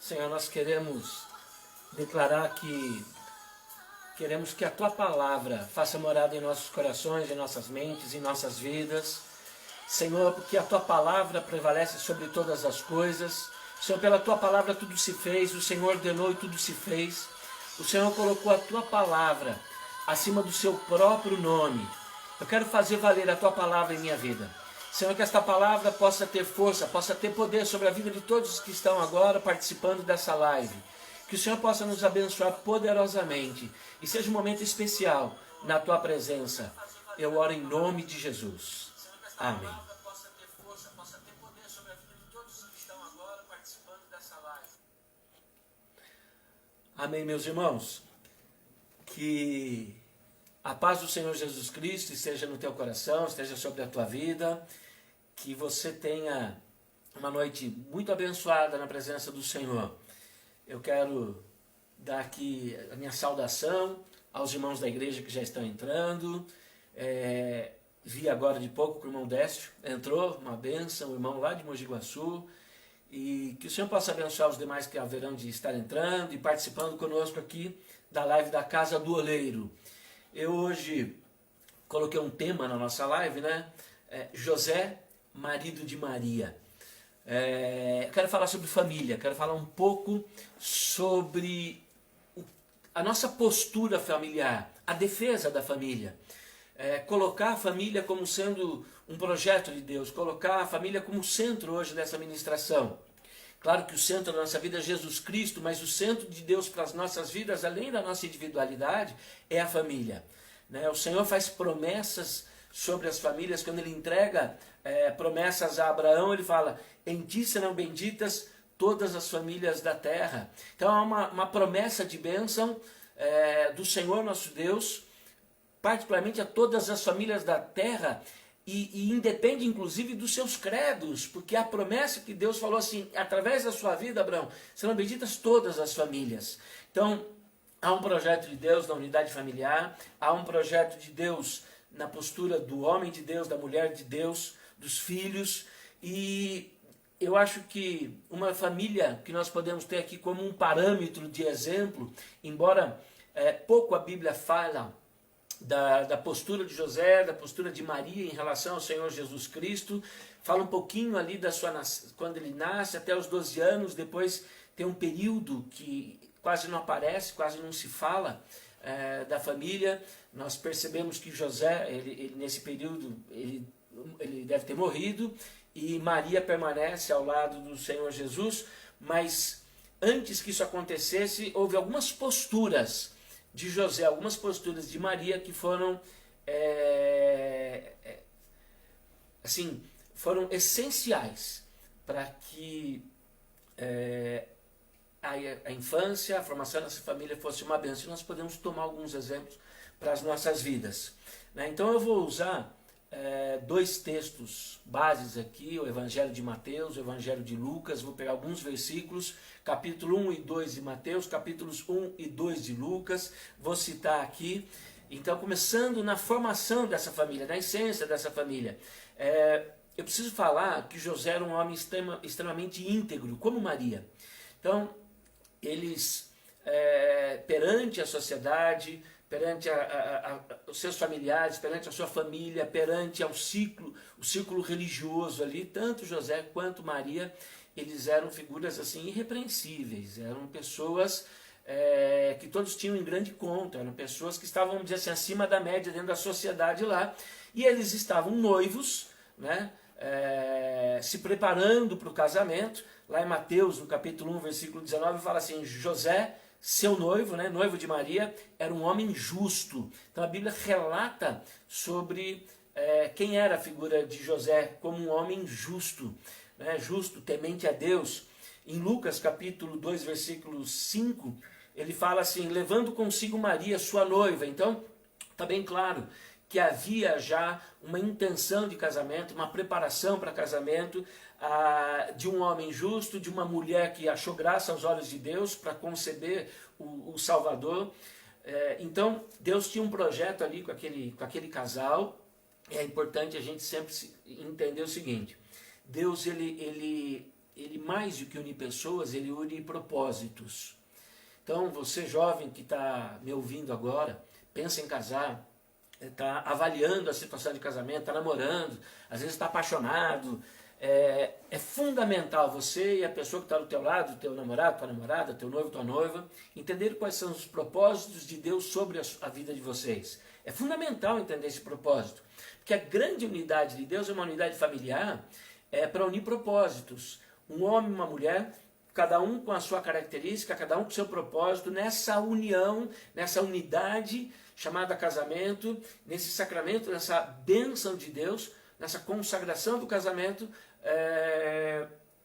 Senhor, nós queremos declarar que queremos que a Tua Palavra faça morada em nossos corações, em nossas mentes, em nossas vidas. Senhor, porque a Tua Palavra prevalece sobre todas as coisas. Senhor, pela Tua Palavra tudo se fez, o Senhor ordenou e tudo se fez. O Senhor colocou a Tua Palavra acima do Seu próprio nome. Eu quero fazer valer a Tua Palavra em minha vida. Senhor, que esta palavra possa ter força, possa ter poder sobre a vida de todos os que estão agora participando dessa live. Que o Senhor possa nos abençoar poderosamente e seja um momento especial na Tua presença. Eu oro em nome de Jesus. Amém. Amém, meus irmãos. Que a paz do Senhor Jesus Cristo esteja no teu coração, esteja sobre a tua vida. Que você tenha uma noite muito abençoada na presença do Senhor. Eu quero dar aqui a minha saudação aos irmãos da igreja que já estão entrando. Vi agora de pouco que o irmão Décio entrou, uma bênção, o irmão lá de Mogi Guaçu. E que o Senhor possa abençoar os demais que haverão de estar entrando e participando conosco aqui da live da Casa do Oleiro. Eu hoje coloquei um tema na nossa live, né? José, marido de Maria. Quero falar sobre família, quero falar um pouco sobre a nossa postura familiar, a defesa da família. Colocar a família como sendo um projeto de Deus, colocar a família como centro hoje dessa ministração. Claro que o centro da nossa vida é Jesus Cristo, mas o centro de Deus para as nossas vidas, além da nossa individualidade, é a família. O Senhor faz promessas sobre as famílias. Quando Ele entrega promessas a Abraão, Ele fala: em ti serão benditas todas as famílias da terra. Então há uma promessa de bênção do Senhor nosso Deus, particularmente a todas as famílias da terra, e independe inclusive dos seus credos, porque a promessa que Deus falou assim: através da sua vida, Abraão, serão benditas todas as famílias. Então há um projeto de Deus na unidade familiar, há um projeto de Deus na postura do homem de Deus, da mulher de Deus, dos filhos, e eu acho que uma família que nós podemos ter aqui como um parâmetro de exemplo, embora pouco a Bíblia fala da postura de José, da postura de Maria em relação ao Senhor Jesus Cristo, fala um pouquinho ali quando ele nasce, até os 12 anos, depois tem um período que quase não aparece, quase não se fala da família. Nós percebemos que José, ele nesse período, ele deve ter morrido, e Maria permanece ao lado do Senhor Jesus, mas antes que isso acontecesse, houve algumas posturas de José, algumas posturas de Maria que foram foram essenciais para que a infância, a formação dessa família fosse uma bênção. E nós podemos tomar alguns exemplos para as nossas vidas. Então eu vou usar dois textos bases aqui, o Evangelho de Mateus, o Evangelho de Lucas. Vou pegar alguns versículos, capítulo 1 e 2 de Mateus, capítulos 1 e 2 de Lucas, vou citar aqui. Então, começando na formação dessa família, na essência dessa família. Eu preciso falar que José era um homem extremamente íntegro, como Maria. Então, eles, perante a sociedade, perante os seus familiares, perante a sua família, perante o círculo religioso ali, tanto José quanto Maria, eles eram figuras assim irrepreensíveis, eram pessoas que todos tinham em grande conta, eram pessoas que estavam, vamos dizer assim, acima da média dentro da sociedade lá, e eles estavam noivos, né, se preparando para o casamento. Lá em Mateus, no capítulo 1, versículo 19, fala assim: José, seu noivo, né, noivo de Maria, era um homem justo. Então a Bíblia relata sobre quem era a figura de José como um homem justo, né, justo, temente a Deus. Em Lucas capítulo 2, versículo 5, ele fala assim: levando consigo Maria, sua noiva. Então está bem claro que havia já uma intenção de casamento, uma preparação para casamento, de um homem justo, de uma mulher que achou graça aos olhos de Deus para conceber o Salvador. Então Deus tinha um projeto ali com aquele casal. É importante a gente sempre entender o seguinte: Deus ele ele mais do que unir pessoas, ele une propósitos. Então, você jovem que está me ouvindo agora, pensa em casar, está avaliando a situação de casamento, está namorando, às vezes está apaixonado. É fundamental você e a pessoa que está do teu lado, teu namorado, tua namorada, teu noivo, tua noiva, entender quais são os propósitos de Deus sobre a vida de vocês. É fundamental entender esse propósito, porque a grande unidade de Deus é uma unidade familiar para unir propósitos. Um homem e uma mulher, cada um com a sua característica, cada um com o seu propósito, nessa união, nessa unidade chamada casamento, nesse sacramento, nessa bênção de Deus, nessa consagração do casamento,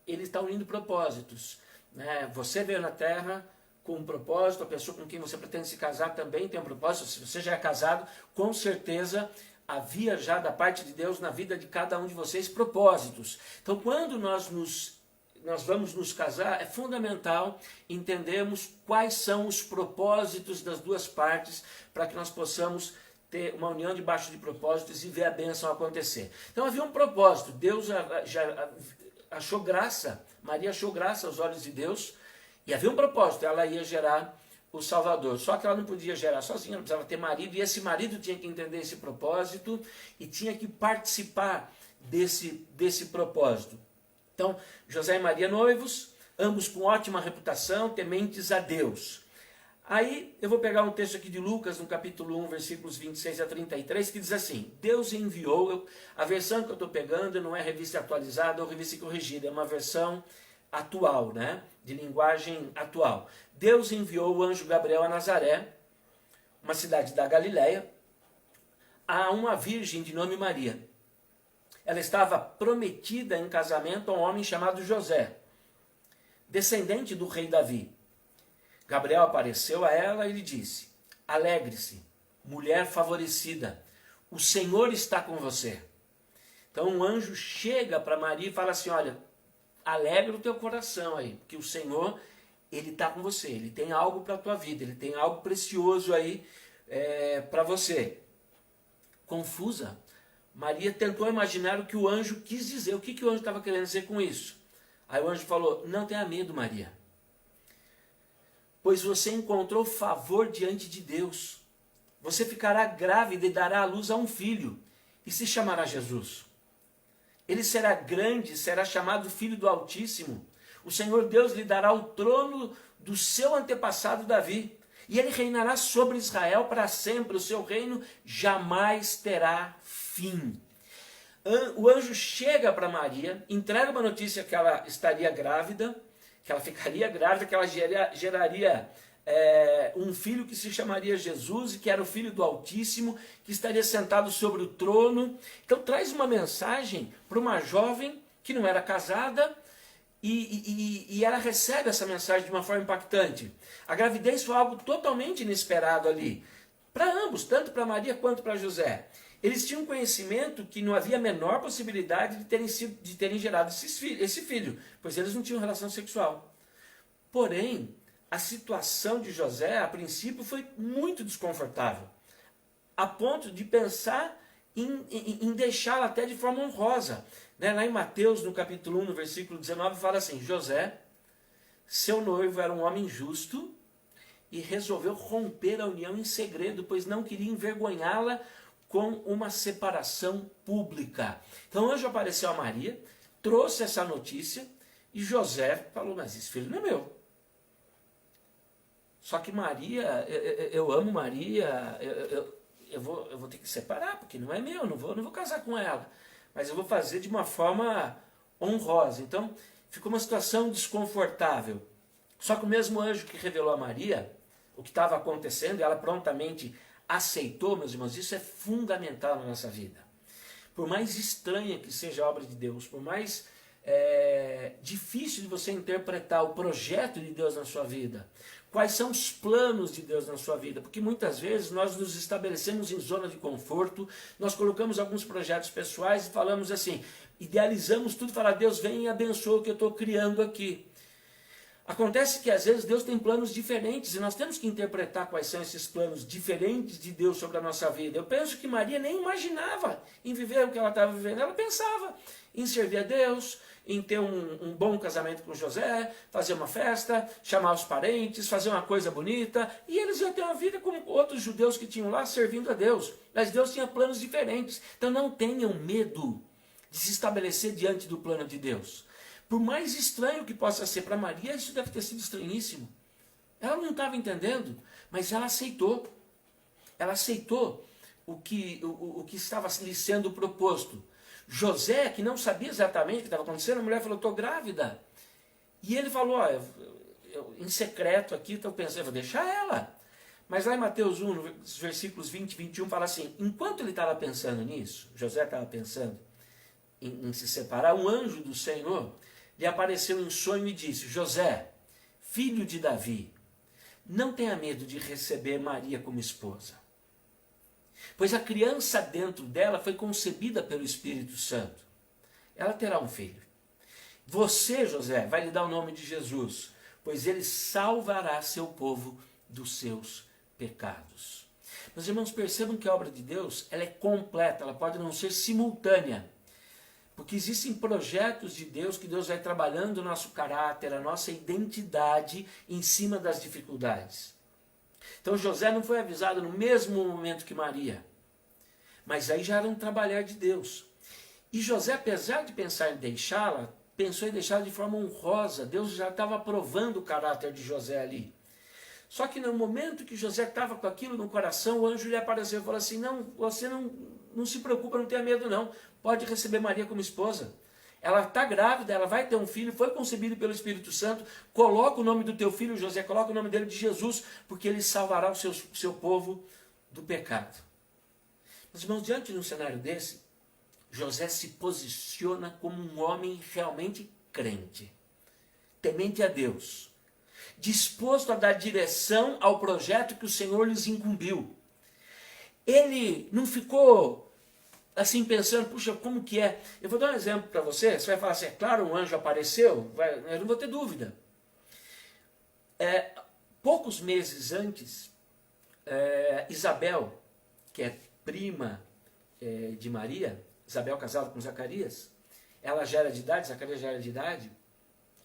ele está unindo propósitos. Né? Você veio na Terra com um propósito, a pessoa com quem você pretende se casar também tem um propósito. Se você já é casado, com certeza havia já da parte de Deus na vida de cada um de vocês propósitos. Então, quando nós vamos nos casar, é fundamental entendermos quais são os propósitos das duas partes para que nós possamos ter uma união debaixo de propósitos e ver a bênção acontecer. Então havia um propósito, Deus já achou graça, Maria achou graça aos olhos de Deus, e havia um propósito, ela ia gerar o Salvador. Só que ela não podia gerar sozinha, ela precisava ter marido, e esse marido tinha que entender esse propósito e tinha que participar desse propósito. Então, José e Maria noivos, ambos com ótima reputação, tementes a Deus. Aí eu vou pegar um texto aqui de Lucas, no capítulo 1, versículos 26 a 33, que diz assim: Deus enviou, a versão que eu estou pegando não é revista atualizada ou revista corrigida, é uma versão atual, né? De linguagem atual. Deus enviou o anjo Gabriel a Nazaré, uma cidade da Galileia, a uma virgem de nome Maria. Ela estava prometida em casamento a um homem chamado José, descendente do rei Davi. Gabriel apareceu a ela e lhe disse: alegre-se, mulher favorecida, o Senhor está com você. Então um anjo chega para Maria e fala assim: olha, alegra o teu coração aí, porque o Senhor, ele está com você, ele tem algo para a tua vida, ele tem algo precioso aí para você. Confusa, Maria tentou imaginar o que o anjo quis dizer, o que o anjo estava querendo dizer com isso. Aí o anjo falou: não tenha medo, Maria, pois você encontrou favor diante de Deus. Você ficará grávida e dará à luz a um filho, e se chamará Jesus. Ele será grande, será chamado Filho do Altíssimo. O Senhor Deus lhe dará o trono do seu antepassado Davi, e ele reinará sobre Israel para sempre. O seu reino jamais terá fim. O anjo chega para Maria, entrega uma notícia que ela estaria grávida, que ela ficaria grávida, que ela geraria um filho que se chamaria Jesus, e que era o Filho do Altíssimo, que estaria sentado sobre o trono. Então traz uma mensagem para uma jovem que não era casada, e ela recebe essa mensagem de uma forma impactante. A gravidez foi algo totalmente inesperado ali, para ambos, tanto para Maria quanto para José. Eles tinham conhecimento que não havia a menor possibilidade de terem gerado esse filho, pois eles não tinham relação sexual. Porém, a situação de José, a princípio, foi muito desconfortável, a ponto de pensar em deixá-la até de forma honrosa. Né? Lá em Mateus, no capítulo 1, no versículo 19, fala assim: José, seu noivo, era um homem justo e resolveu romper a união em segredo, pois não queria envergonhá-la com uma separação pública. Então o anjo apareceu a Maria, trouxe essa notícia, e José falou: mas esse filho não é meu. Só que Maria, eu amo Maria, eu vou ter que separar, porque não é meu, não vou casar com ela. Mas eu vou fazer de uma forma honrosa. Então ficou uma situação desconfortável. Só que o mesmo anjo que revelou a Maria o que estava acontecendo, ela prontamente aceitou, meus irmãos. Isso é fundamental na nossa vida. Por mais estranha que seja a obra de Deus, por mais difícil de você interpretar o projeto de Deus na sua vida, quais são os planos de Deus na sua vida, porque muitas vezes nós nos estabelecemos em zona de conforto, nós colocamos alguns projetos pessoais e falamos assim, idealizamos tudo, falar: Deus, vem e abençoa o que eu estou criando aqui. Acontece que às vezes Deus tem planos diferentes e nós temos que interpretar quais são esses planos diferentes de Deus sobre a nossa vida. Eu penso que Maria nem imaginava em viver o que ela estava vivendo. Ela pensava em servir a Deus, em ter um bom casamento com José, fazer uma festa, chamar os parentes, fazer uma coisa bonita. E eles iam ter uma vida como outros judeus que tinham lá servindo a Deus. Mas Deus tinha planos diferentes. Então não tenham medo de se estabelecer diante do plano de Deus. Por mais estranho que possa ser para Maria, isso deve ter sido estranhíssimo. Ela não estava entendendo, mas ela aceitou. Ela aceitou o que estava lhe sendo proposto. José, que não sabia exatamente o que estava acontecendo, a mulher falou, estou grávida. E ele falou, eu, em secreto aqui, estou pensando, vou deixar ela. Mas lá em Mateus 1, nos versículos 20 e 21, fala assim, enquanto ele estava pensando nisso, José estava pensando em se separar, um anjo do Senhor lhe apareceu em sonho e disse, José, filho de Davi, não tenha medo de receber Maria como esposa, pois a criança dentro dela foi concebida pelo Espírito Santo. Ela terá um filho. Você, José, vai lhe dar o nome de Jesus, pois ele salvará seu povo dos seus pecados. Meus irmãos, percebam que a obra de Deus ela é completa, ela pode não ser simultânea. Porque existem projetos de Deus que Deus vai trabalhando o nosso caráter, a nossa identidade em cima das dificuldades. Então José não foi avisado no mesmo momento que Maria. Mas aí já era um trabalhar de Deus. E José, apesar de pensar em deixá-la, pensou em deixá-la de forma honrosa. Deus já estava aprovando o caráter de José ali. Só que no momento que José estava com aquilo no coração, o anjo lhe apareceu e falou assim, não, você não se preocupa, não tenha medo não. Pode receber Maria como esposa. Ela está grávida, ela vai ter um filho, foi concebido pelo Espírito Santo. Coloca o nome do teu filho, José, coloca o nome dele de Jesus, porque ele salvará o seu povo do pecado. Meus irmãos, diante de um cenário desse, José se posiciona como um homem realmente crente, temente a Deus, disposto a dar direção ao projeto que o Senhor lhes incumbiu. Ele não ficou assim pensando, puxa, como que é? Eu vou dar um exemplo para você, você vai falar assim, é claro, um anjo apareceu, eu não vou ter dúvida. Poucos meses antes, Isabel, que é prima de Maria, Isabel casada com Zacarias, ela já era de idade, Zacarias já era de idade,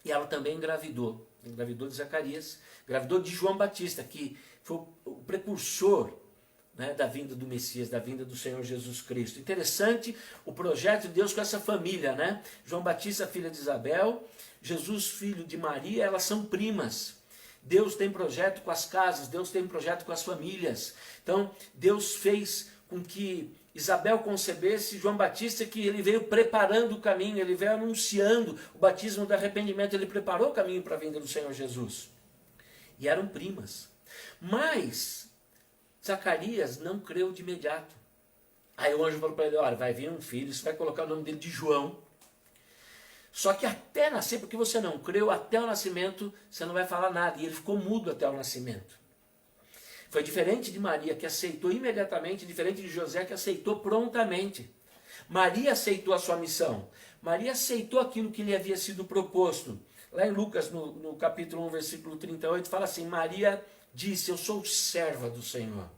e ela também engravidou de Zacarias, engravidou de João Batista, que foi o precursor, né, da vinda do Messias, da vinda do Senhor Jesus Cristo. Interessante o projeto de Deus com essa família, né? João Batista, filha de Isabel, Jesus, filho de Maria, elas são primas. Deus tem projeto com as casas, Deus tem projeto com as famílias. Então, Deus fez com que Isabel concebesse João Batista, que ele veio preparando o caminho, ele veio anunciando o batismo do arrependimento, ele preparou o caminho para a vinda do Senhor Jesus. E eram primas. Mas Zacarias não creu de imediato. Aí o anjo falou para ele, olha, vai vir um filho, você vai colocar o nome dele de João. Só que até nascer, porque você não creu, até o nascimento você não vai falar nada. E ele ficou mudo até o nascimento. Foi diferente de Maria, que aceitou imediatamente, diferente de José, que aceitou prontamente. Maria aceitou a sua missão. Maria aceitou aquilo que lhe havia sido proposto. Lá em Lucas, no capítulo 1, versículo 38, fala assim, Maria disse, eu sou serva do Senhor,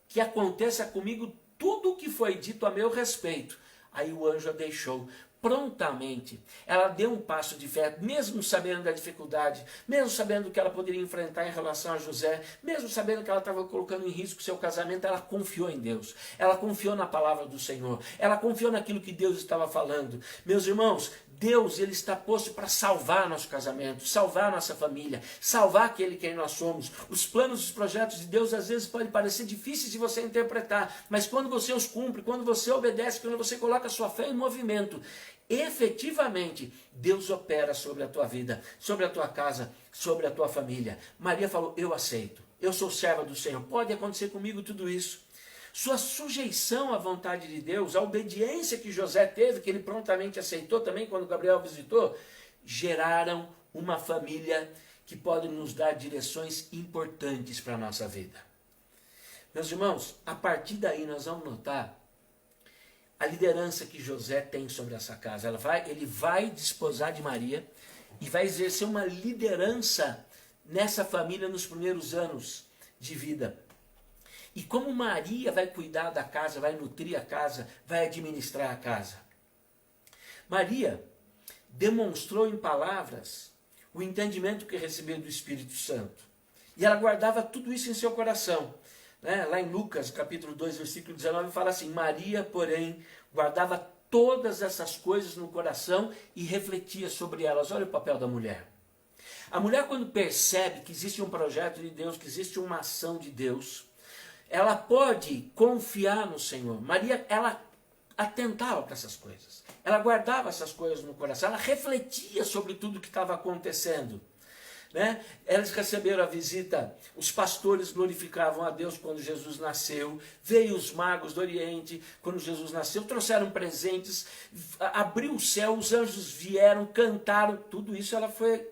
que aconteça comigo tudo o que foi dito a meu respeito. Aí o anjo a deixou. Prontamente, ela deu um passo de fé, mesmo sabendo da dificuldade, mesmo sabendo o que ela poderia enfrentar em relação a José, mesmo sabendo que ela estava colocando em risco seu casamento, ela confiou em Deus, ela confiou na palavra do Senhor, ela confiou naquilo que Deus estava falando. Meus irmãos, Deus, ele está posto para salvar nosso casamento, salvar nossa família, salvar aquele quem nós somos. Os planos, os projetos de Deus às vezes podem parecer difíceis de você interpretar, mas quando você os cumpre, quando você obedece, quando você coloca a sua fé em movimento, efetivamente Deus opera sobre a tua vida, sobre a tua casa, sobre a tua família. Maria falou, eu aceito, eu sou serva do Senhor, pode acontecer comigo tudo isso. Sua sujeição à vontade de Deus, a obediência que José teve, que ele prontamente aceitou também quando Gabriel visitou, geraram uma família que pode nos dar direções importantes para a nossa vida. Meus irmãos, a partir daí nós vamos notar a liderança que José tem sobre essa casa. Ele vai desposar de Maria, e vai exercer uma liderança nessa família nos primeiros anos de vida. E como Maria vai cuidar da casa, vai nutrir a casa, vai administrar a casa. Maria demonstrou em palavras o entendimento que recebeu do Espírito Santo. E ela guardava tudo isso em seu coração. Lá em Lucas, capítulo 2, versículo 19, fala assim: Maria, porém, guardava todas essas coisas no coração e refletia sobre elas. Olha o papel da mulher. A mulher, quando percebe que existe um projeto de Deus, que existe uma ação de Deus, ela pode confiar no Senhor. Maria, ela atentava para essas coisas. Ela guardava essas coisas no coração. Ela refletia sobre tudo que estava acontecendo. Eles receberam a visita, os pastores glorificavam a Deus quando Jesus nasceu, veio os magos do Oriente quando Jesus nasceu, trouxeram presentes, abriu o céu, os anjos vieram, cantaram, tudo isso ela foi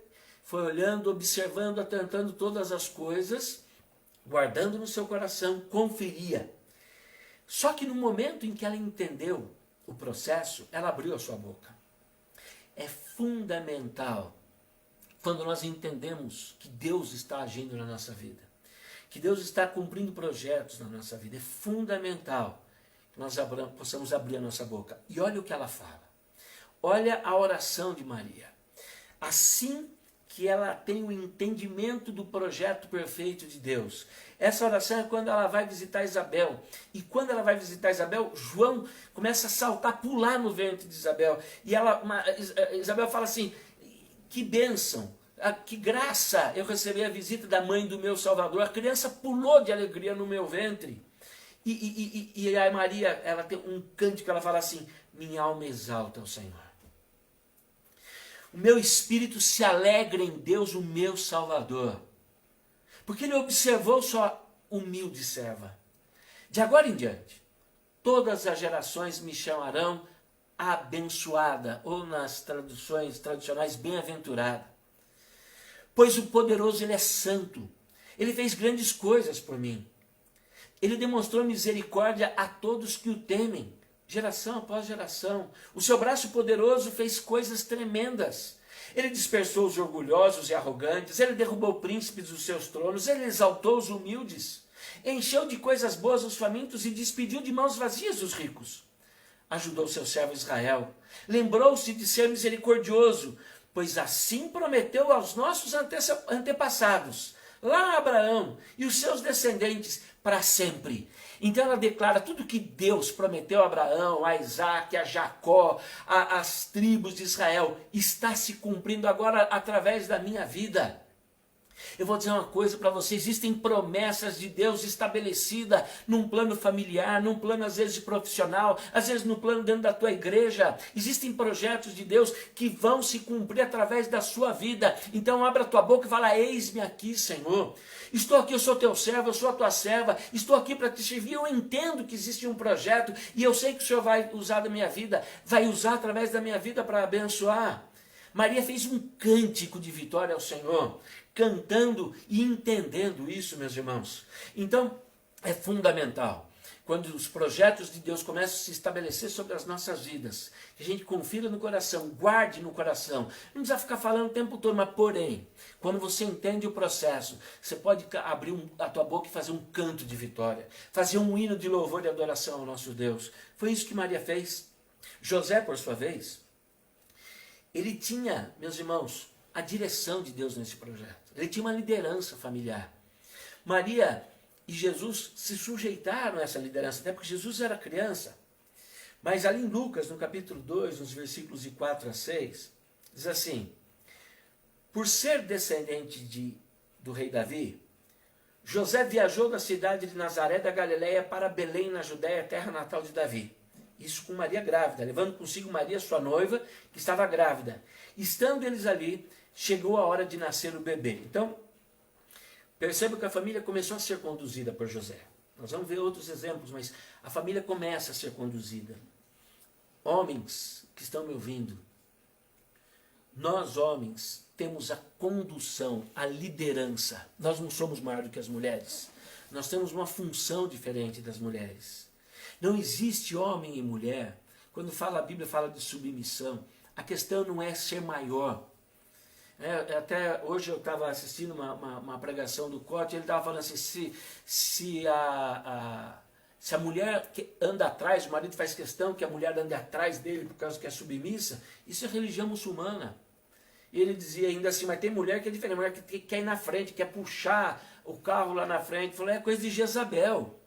olhando, observando, atentando todas as coisas, guardando no seu coração, conferia. Só que no momento em que ela entendeu o processo, ela abriu a sua boca. É fundamental quando nós entendemos que Deus está agindo na nossa vida, que Deus está cumprindo projetos na nossa vida, é fundamental que nós possamos abrir a nossa boca. E olha o que ela fala. Olha a oração de Maria. Assim que ela tem o entendimento do projeto perfeito de Deus. Essa oração é quando ela vai visitar Isabel. E quando ela vai visitar Isabel, João começa a saltar, pular no ventre de Isabel. E Isabel fala assim: que bênção, que graça eu recebi a visita da mãe do meu Salvador. A criança pulou de alegria no meu ventre. E a Maria, ela tem um cântico que ela fala assim: minha alma exalta ao Senhor. O meu espírito se alegra em Deus, o meu Salvador. Porque ele observou sua humilde serva. De agora em diante, todas as gerações me chamarão abençoada, ou nas traduções tradicionais, bem-aventurada. Pois o poderoso, ele é santo. Ele fez grandes coisas por mim. Ele demonstrou misericórdia a todos que o temem, geração após geração. O seu braço poderoso fez coisas tremendas. Ele dispersou os orgulhosos e arrogantes, ele derrubou príncipes dos seus tronos, ele exaltou os humildes, encheu de coisas boas os famintos e despediu de mãos vazias os ricos. Ajudou seu servo Israel, lembrou-se de ser misericordioso, pois assim prometeu aos nossos antepassados, lá Abraão e os seus descendentes para sempre. Então ela declara tudo que Deus prometeu a Abraão, a Isaac, a Jacó, as tribos de Israel, está se cumprindo agora através da minha vida. Eu vou dizer uma coisa para você: existem promessas de Deus estabelecidas num plano familiar, num plano às vezes profissional, às vezes no plano dentro da tua igreja. Existem projetos de Deus que vão se cumprir através da sua vida. Então abra a tua boca e fala: eis-me aqui, Senhor. Estou aqui, eu sou teu servo, eu sou a tua serva, estou aqui para te servir. Eu entendo que existe um projeto e eu sei que o Senhor vai usar da minha vida, vai usar através da minha vida para abençoar. Maria fez um cântico de vitória ao Senhor, cantando e entendendo isso, meus irmãos. Então, é fundamental, quando os projetos de Deus começam a se estabelecer sobre as nossas vidas, que a gente confira no coração, guarde no coração. Não precisa ficar falando o tempo todo, mas porém, quando você entende o processo, você pode abrir a tua boca e fazer um canto de vitória, fazer um hino de louvor e adoração ao nosso Deus. Foi isso que Maria fez. José, por sua vez, ele tinha, meus irmãos, a direção de Deus nesse projeto. Ele tinha uma liderança familiar. Maria e Jesus se sujeitaram a essa liderança, até porque Jesus era criança. Mas ali em Lucas, no capítulo 2, nos versículos de 4 a 6, diz assim: por ser descendente do rei Davi, José viajou da cidade de Nazaré da Galileia para Belém, na Judéia, terra natal de Davi. Isso com Maria grávida, levando consigo Maria, sua noiva, que estava grávida. Estando eles ali, chegou a hora de nascer o bebê. Então, perceba que a família começou a ser conduzida por José. Nós vamos ver outros exemplos, mas a família começa a ser conduzida. Homens que estão me ouvindo, nós homens temos a condução, a liderança. Nós não somos maior do que as mulheres. Nós temos uma função diferente das mulheres. Não existe homem e mulher. Quando a Bíblia fala de submissão, a questão não é ser maior. Até hoje eu estava assistindo uma pregação do Cote, ele estava falando assim, se a mulher que anda atrás, o marido faz questão que a mulher ande atrás dele por causa que é submissa, isso é religião muçulmana. E ele dizia ainda assim, mas tem mulher que é diferente, mulher que quer ir na frente, quer puxar o carro lá na frente. Ele falou, é coisa de Jezabel.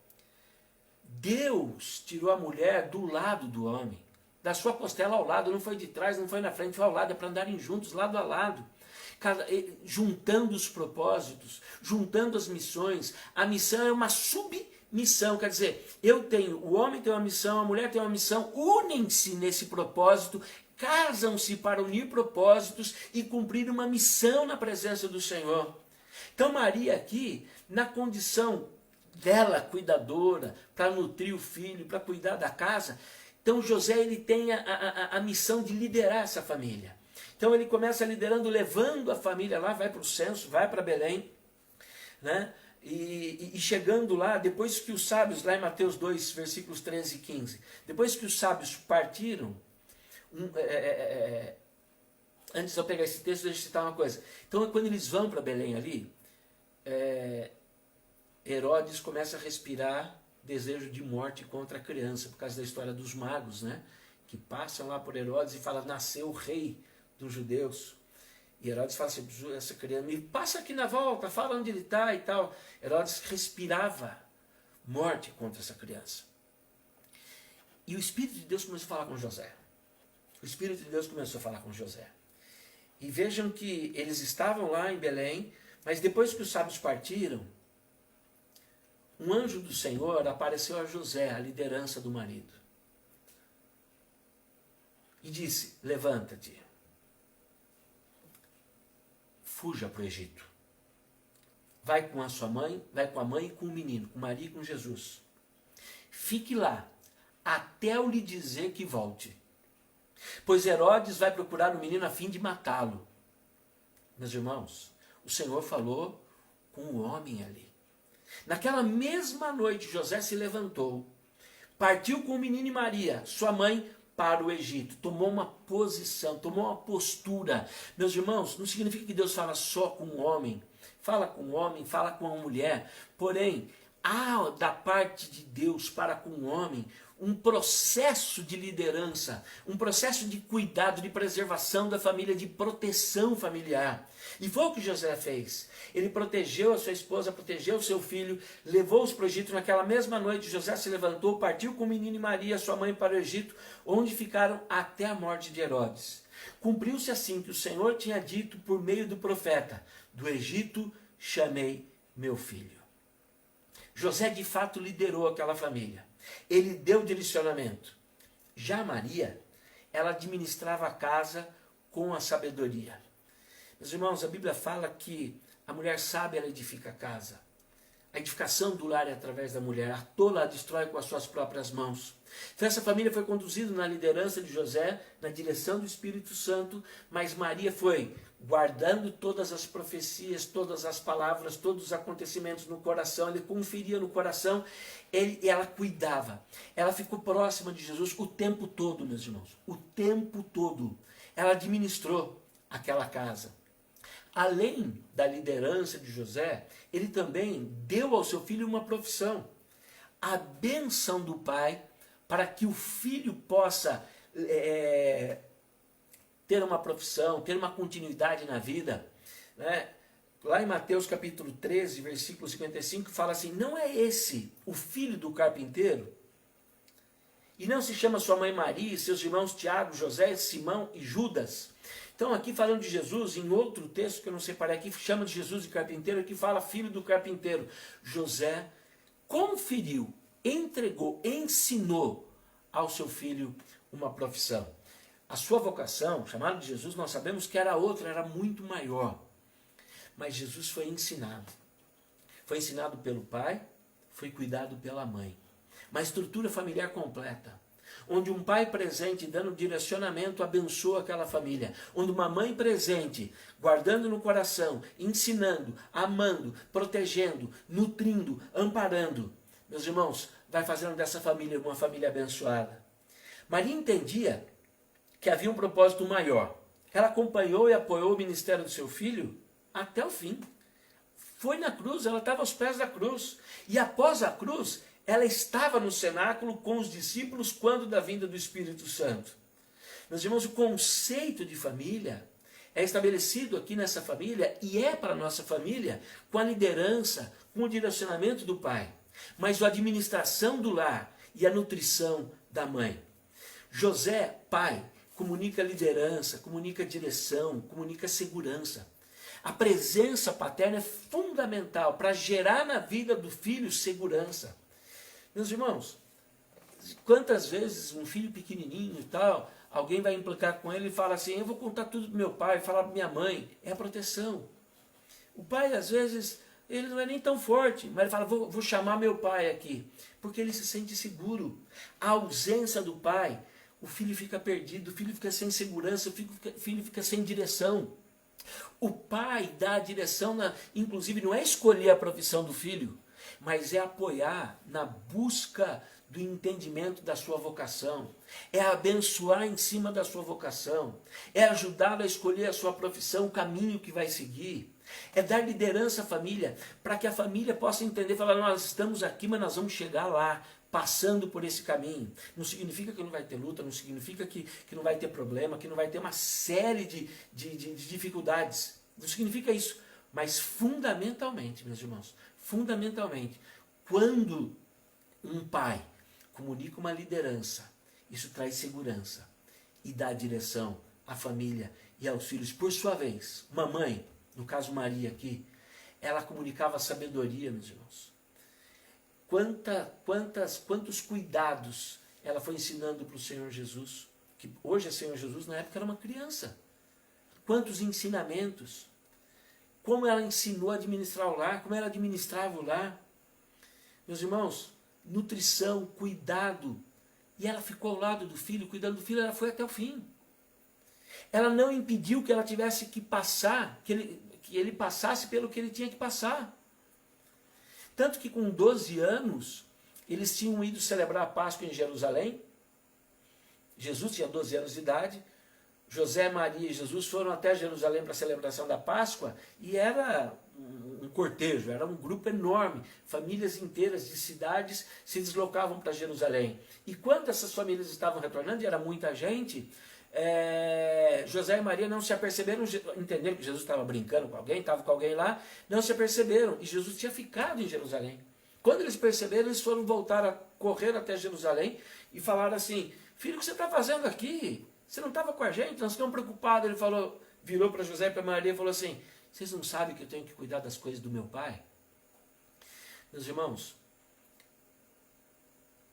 Deus tirou a mulher do lado do homem, da sua costela ao lado, não foi de trás, não foi na frente, foi ao lado, é para andarem juntos, lado a lado. Juntando os propósitos, juntando as missões. A missão é uma submissão, quer dizer, o homem tem uma missão, a mulher tem uma missão, unem-se nesse propósito, casam-se para unir propósitos e cumprir uma missão na presença do Senhor. Então Maria aqui, na condição dela, cuidadora, para nutrir o filho, para cuidar da casa, então José ele tem a missão de liderar essa família. Então ele começa liderando, levando a família lá, vai para o censo, vai para Belém, né? E chegando lá, depois que os sábios, lá em Mateus 2, versículos 13 e 15, depois que os sábios partiram, antes de eu pegar esse texto, deixa eu citar uma coisa. Então quando eles vão para Belém ali, Herodes começa a respirar desejo de morte contra a criança, por causa da história dos magos, né? Que passam lá por Herodes e falam, nasceu o rei dos judeus. E Herodes fala assim, essa criança, me passa aqui na volta, fala onde ele está e tal. Herodes respirava morte contra essa criança. E o Espírito de Deus começou a falar com José. O Espírito de Deus começou a falar com José. E vejam que eles estavam lá em Belém, mas depois que os sábios partiram, um anjo do Senhor apareceu a José, a liderança do marido. E disse, levanta-te, fuja para o Egito. Vai com a sua mãe, vai com a mãe e com o menino, com Maria e com Jesus. Fique lá, até eu lhe dizer que volte. Pois Herodes vai procurar o menino a fim de matá-lo. Meus irmãos, o Senhor falou com o homem ali. Naquela mesma noite, José se levantou, partiu com o menino e Maria, sua mãe, para o Egito. Tomou uma posição, tomou uma postura. Meus irmãos, não significa que Deus fala só com o homem. Fala com o homem, fala com a mulher. Porém, há da parte de Deus para com o homem um processo de liderança, um processo de cuidado, de preservação da família, de proteção familiar. E foi o que José fez. Ele protegeu a sua esposa, protegeu o seu filho, levou-os para o Egito. Naquela mesma noite, José se levantou, partiu com o menino e Maria, sua mãe, para o Egito, onde ficaram até a morte de Herodes. Cumpriu-se assim que o Senhor tinha dito por meio do profeta, do Egito chamei meu filho. José de fato liderou aquela família. Ele deu direcionamento. Já Maria, ela administrava a casa com a sabedoria. Meus irmãos, a Bíblia fala que a mulher sábia ela edifica a casa. A edificação do lar é através da mulher. A tola a destrói com as suas próprias mãos. Então essa família foi conduzida na liderança de José, na direção do Espírito Santo, mas Maria foi guardando todas as profecias, todas as palavras, todos os acontecimentos no coração. Ele conferia no coração, ela cuidava. Ela ficou próxima de Jesus o tempo todo, meus irmãos. O tempo todo. Ela administrou aquela casa. Além da liderança de José, ele também deu ao seu filho uma profissão. A bênção do pai para que o filho possa ter uma profissão, ter uma continuidade na vida. Né? Lá em Mateus capítulo 13, versículo 55, fala assim, não é esse o filho do carpinteiro? E não se chama sua mãe Maria e seus irmãos Tiago, José, Simão e Judas? Então aqui falando de Jesus, em outro texto que eu não separei aqui, chama de Jesus de carpinteiro, aqui fala filho do carpinteiro. José conferiu, entregou, ensinou ao seu filho uma profissão. A sua vocação, chamada de Jesus, nós sabemos que era outra, era muito maior. Mas Jesus foi ensinado. Foi ensinado pelo pai, foi cuidado pela mãe. Uma estrutura familiar completa. Onde um pai presente, dando direcionamento, abençoa aquela família. Onde uma mãe presente, guardando no coração, ensinando, amando, protegendo, nutrindo, amparando. Meus irmãos, vai fazendo dessa família uma família abençoada. Maria entendia que havia um propósito maior. ela acompanhou e apoiou o ministério do seu filho até o fim. Foi na cruz, ela estava aos pés da cruz. E após a cruz, ela estava no cenáculo com os discípulos quando da vinda do Espírito Santo. Meus irmãos, o conceito de família é estabelecido aqui nessa família e é para a nossa família com a liderança, com o direcionamento do pai, mas a administração do lar e a nutrição da mãe. José, pai, comunica liderança, comunica direção, comunica segurança. A presença paterna é fundamental para gerar na vida do filho segurança. Meus irmãos, quantas vezes um filho pequenininho e tal, alguém vai implicar com ele e fala assim, eu vou contar tudo para meu pai, falar para minha mãe. É a proteção. O pai, às vezes, ele não é nem tão forte, mas ele fala, vou chamar meu pai aqui, porque ele se sente seguro. A ausência do pai, o filho fica perdido, o filho fica sem segurança, o filho fica sem direção. O pai dá a direção, inclusive não é escolher a profissão do filho, mas é apoiar na busca do entendimento da sua vocação, é abençoar em cima da sua vocação, é ajudá-lo a escolher a sua profissão, o caminho que vai seguir, é dar liderança à família, para que a família possa entender, falar, nós estamos aqui, mas nós vamos chegar lá, passando por esse caminho. Não significa que não vai ter luta, não significa que não vai ter problema, que não vai ter uma série de dificuldades, não significa isso, mas fundamentalmente, meus irmãos, fundamentalmente, quando um pai comunica uma liderança, isso traz segurança e dá direção à família e aos filhos. Por sua vez, uma mãe, no caso Maria aqui, ela comunicava sabedoria, meus irmãos. Quantos cuidados ela foi ensinando para o Senhor Jesus, que hoje é Senhor Jesus, na época era uma criança. Quantos ensinamentos, como ela ensinou a administrar o lar, como ela administrava o lar. Meus irmãos, nutrição, cuidado. E ela ficou ao lado do filho, cuidando do filho, ela foi até o fim. Ela não impediu que ela tivesse que passar, que ele passasse pelo que ele tinha que passar. Tanto que com 12 anos, eles tinham ido celebrar a Páscoa em Jerusalém. Jesus tinha 12 anos de idade. José, Maria e Jesus foram até Jerusalém para a celebração da Páscoa. E era um cortejo, era um grupo enorme. Famílias inteiras de cidades se deslocavam para Jerusalém. E quando essas famílias estavam retornando, e era muita gente, José e Maria não se aperceberam, entenderam que Jesus estava brincando com alguém, estava com alguém lá, não se aperceberam, e Jesus tinha ficado em Jerusalém. Quando eles perceberam, eles foram voltar a correr até Jerusalém e falaram assim, filho, o que você está fazendo aqui? Você não estava com a gente? Nós ficamos preocupados. Ele falou, virou para José e para Maria e falou assim, vocês não sabem que eu tenho que cuidar das coisas do meu pai? Meus irmãos,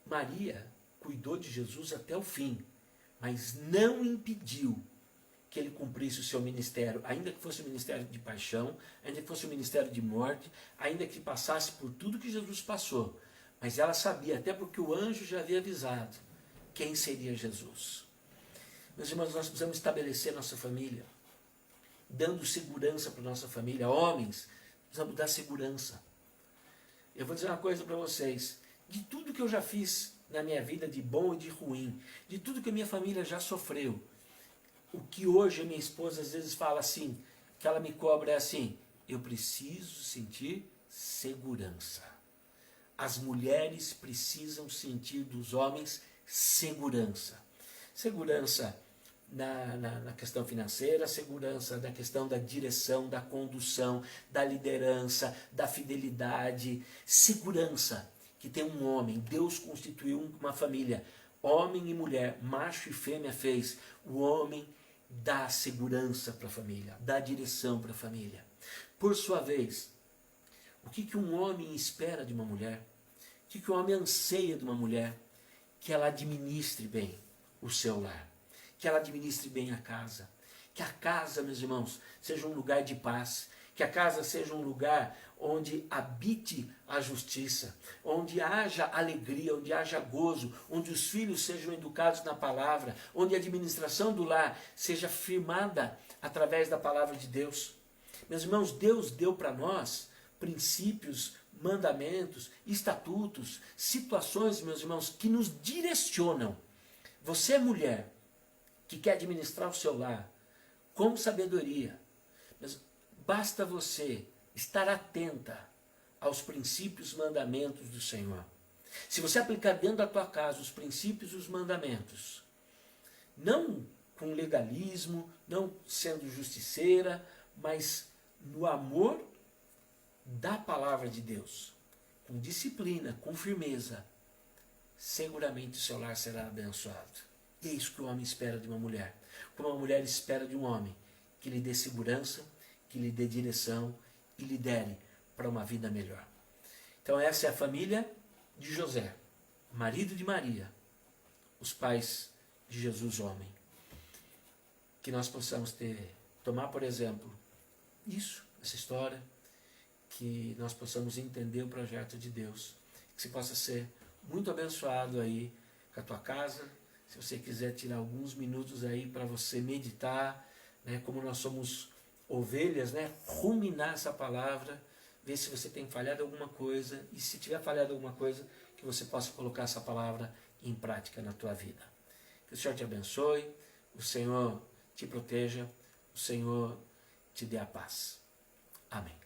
Maria cuidou de Jesus até o fim, mas não impediu que ele cumprisse o seu ministério, ainda que fosse o ministério de paixão, ainda que fosse o ministério de morte, ainda que passasse por tudo que Jesus passou. Mas ela sabia, até porque o anjo já havia avisado, quem seria Jesus. Meus irmãos, nós precisamos estabelecer nossa família, dando segurança para nossa família. Homens, precisamos dar segurança. Eu vou dizer uma coisa para vocês, de tudo que eu já fiz na minha vida, de bom e de ruim, de tudo que a minha família já sofreu, o que hoje a minha esposa às vezes fala assim, que ela me cobra é assim, eu preciso sentir segurança. As mulheres precisam sentir dos homens segurança. Segurança na questão financeira, segurança na questão da direção, da condução, da liderança, da fidelidade, segurança que tem um homem. Deus constituiu uma família, homem e mulher, macho e fêmea fez. O homem dá segurança para a família, dá direção para a família. Por sua vez, o que um homem espera de uma mulher? O que um homem anseia de uma mulher? Que ela administre bem o seu lar, que ela administre bem a casa, que a casa, meus irmãos, seja um lugar de paz, que a casa seja um lugar onde habite a justiça, onde haja alegria, onde haja gozo, onde os filhos sejam educados na palavra, onde a administração do lar seja firmada através da palavra de Deus. Meus irmãos, Deus deu para nós princípios, mandamentos, estatutos, situações, meus irmãos, que nos direcionam. Você, mulher, que quer administrar o seu lar, com sabedoria. Mas basta você estar atenta aos princípios e mandamentos do Senhor. Se você aplicar dentro da tua casa os princípios e os mandamentos, não com legalismo, não sendo justiceira, mas no amor da palavra de Deus, com disciplina, com firmeza, seguramente o seu lar será abençoado. E é isso que o homem espera de uma mulher. Como uma mulher espera de um homem, que lhe dê segurança, que lhe dê direção e lidere para uma vida melhor. Então essa é a família de José, marido de Maria, os pais de Jesus homem. Que nós possamos tomar por exemplo isso, essa história, que nós possamos entender o projeto de Deus, que você possa ser muito abençoado aí com a tua casa. Se você quiser tirar alguns minutos aí para você meditar, né, como nós somos ovelhas, né, ruminar essa palavra, ver se você tem falhado alguma coisa, e se tiver falhado alguma coisa, que você possa colocar essa palavra em prática na tua vida. Que o Senhor te abençoe, o Senhor te proteja, o Senhor te dê a paz. Amém.